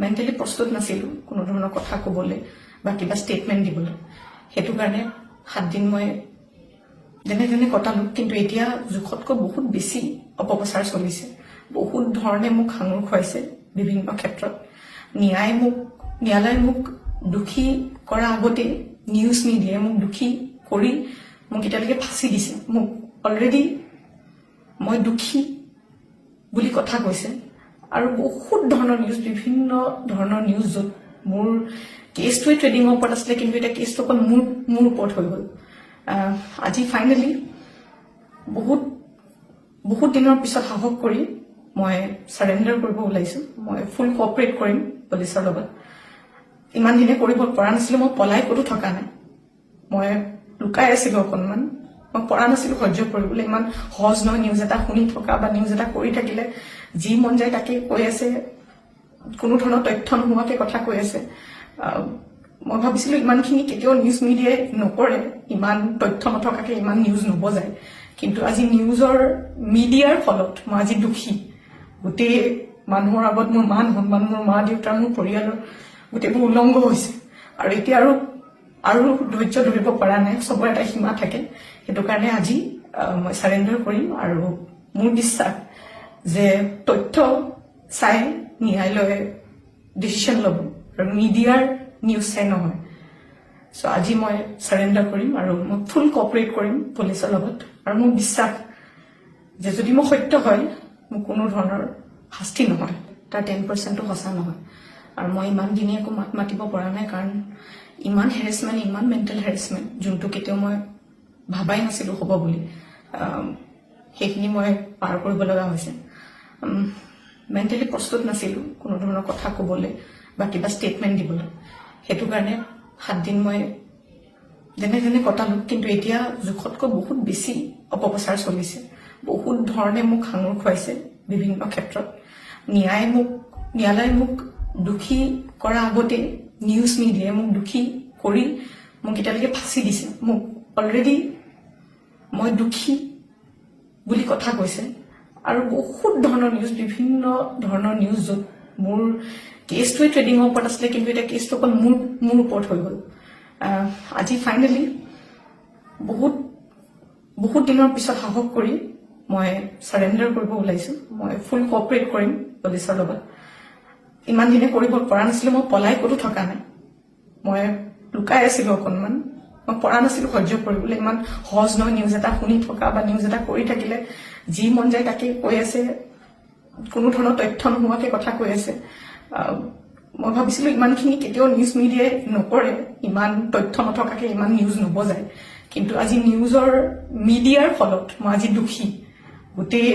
Mentally প্ৰস্তুত নাছিলোঁ কোনো ধৰণৰ কথা ক'বলৈ বা কিবা ষ্টেটমেণ্ট দিবলৈ। সেইটো কাৰণে 7 দিন মই যেনে তেনে কটালোঁ। কিন্তু এতিয়া জোখতকৈ বহুত বেছি অপপ্ৰচাৰ চলিছে। বহুত ধৰণে মোক সাঙুৰ খুৱাইছে বিভিন্ন ক্ষেত্ৰত। ন্যায়ালয়ে মোক দোষী কৰা আগতে নিউজ মিডিয়াই মোক দোষী কৰি মোক এতিয়ালৈকে ফাঁচি দিছে। মোক অলৰেডি মই দোষী বুলি কথা কৈছে আৰু বহুত ধৰণৰ নিউজ, বিভিন্ন ধৰণৰ নিউজ য'ত মোৰ কেছটোৱে ট্ৰেডিঙৰ ওপৰত আছিলে, কিন্তু এতিয়া কেছটো অকল মোৰ ওপৰত হৈ গ'ল। আজি ফাইনেলি বহুত দিনৰ পিছত সাহস কৰি মই চাৰেণ্ডাৰ কৰিব ওলাইছোঁ। মই ফুল কোঅপাৰেট কৰিম পুলিচৰ লগত। ইমান দিনে কৰিব পৰা নাছিলোঁ। মই পলাই ক'তো থকা নাই, মই লুকাই আছিলোঁ অকণমান। মই পৰা নাছিলোঁ সহ্য কৰিবলৈ। ইমান সহজ নহয় নিউজ এটা শুনি থকা বা নিউজ এটা কৰি থাকিলে। যি মন যায় তাকে কৈ আছে, কোনো ধৰণৰ তথ্য নোহোৱাকৈ কথা কৈ আছে। মই ভাবিছিলোঁ ইমানখিনি কেতিয়াও নিউজ মিডিয়াই নকৰে, ইমান তথ্য নথকাকৈ ইমান নিউজ নবজায়। কিন্তু আজি মিডিয়াৰ ফলত মই আজি দোষী। গোটেই মানুহৰ আগত মোৰ মান সন্মান, মোৰ মা দেউতা, মোৰ পৰিয়ালৰ গোটেইবোৰ উলংঘ হৈছে। আৰু এতিয়া আৰু ধৈৰ্য ধৰিব পৰা নাই। চবৰে এটা সীমা থাকে। সেইটো কাৰণে আজি মই চাৰেণ্ডাৰ কৰিম। আৰু মোৰ বিশ্বাস যে তথ্য চাই ন্যায়ালয়ে ডিচিশ্যন ল'ব আৰু মিডিয়াৰ নিউজ চাই নহয়। চ' আজি মই চাৰেণ্ডাৰ কৰিম আৰু মই ফুল কোঅপাৰেট কৰিম পুলিচৰ লগত। আৰু মোৰ বিশ্বাস যে যদি মই সত্য হয়, মোক কোনো ধৰণৰ শাস্তি নহয়। তাৰ 10%ও সঁচা নহয়। আৰু মই ইমান দিনে একো মাত মাতিব পৰা নাই, কাৰণ ইমান হেৰেচমেণ্ট, ইমান মেণ্টেল হেৰেচমেণ্ট, যোনটো কেতিয়াও মই ভাবাই নাছিলোঁ হ'ব বুলি, সেইখিনি মই পাৰ কৰিব লগা হৈছে। মেণ্টেলি প্ৰস্তুত নাছিলোঁ কোনো ধৰণৰ কথা ক'বলৈ বা কিবা ষ্টেটমেণ্ট দিবলৈ। সেইটো কাৰণে 7 দিন মই যেনে তেনে কটালোঁ। কিন্তু এতিয়া জোখতকৈ বহুত বেছি অপপ্ৰচাৰ চলিছে। বহুত ধৰণে মোক সাঙুৰ খুৱাইছে বিভিন্ন ক্ষেত্ৰত। ন্যায়ালয়ে মোক দোষী কৰা আগতে নিউজ মিডিয়াই মোক দোষী কৰি মোক এতিয়ালৈকে ফাঁচি দিছে। মোক অলৰেডি মই দোষী বুলি কথা কৈছে। আৰু বহুত ধৰণৰ নিউজ, বিভিন্ন ধৰণৰ নিউজ য'ত মোৰ কেছটোৱে ট্ৰেডিঙৰ ওপৰত আছিলে, কিন্তু এতিয়া কেছটো অকল মোৰ ওপৰত হৈ গ'ল। আজি ফাইনেলি বহুত দিনৰ পিছত সাহস কৰি মই চাৰেণ্ডাৰ কৰিব ওলাইছোঁ। মই ফুল কোঅপাৰেট কৰিম পুলিচৰ লগত। ইমান দিনে কৰিব পৰা নাছিলোঁ। মই পলাই ক'তো থকা নাই, মই লুকাই আছিলোঁ অকণমান। মই পৰা নাছিলোঁ সহ্য কৰিবলৈ। ইমান সহজ নহয় নিউজ এটা শুনি থকা বা নিউজ এটা কৰি থাকিলে। যি মন যায় তাকে কৈ আছে, কোনো ধৰণৰ তথ্য নোহোৱাকৈ কথা কৈ আছে। মই ভাবিছিলোঁ ইমানখিনি কেতিয়াও নিউজ মিডিয়াই নকৰে, ইমান তথ্য নথকাকৈ ইমান নিউজ নবজায়। কিন্তু আজি মিডিয়াৰ ফলত মই আজি দোষী। গোটেই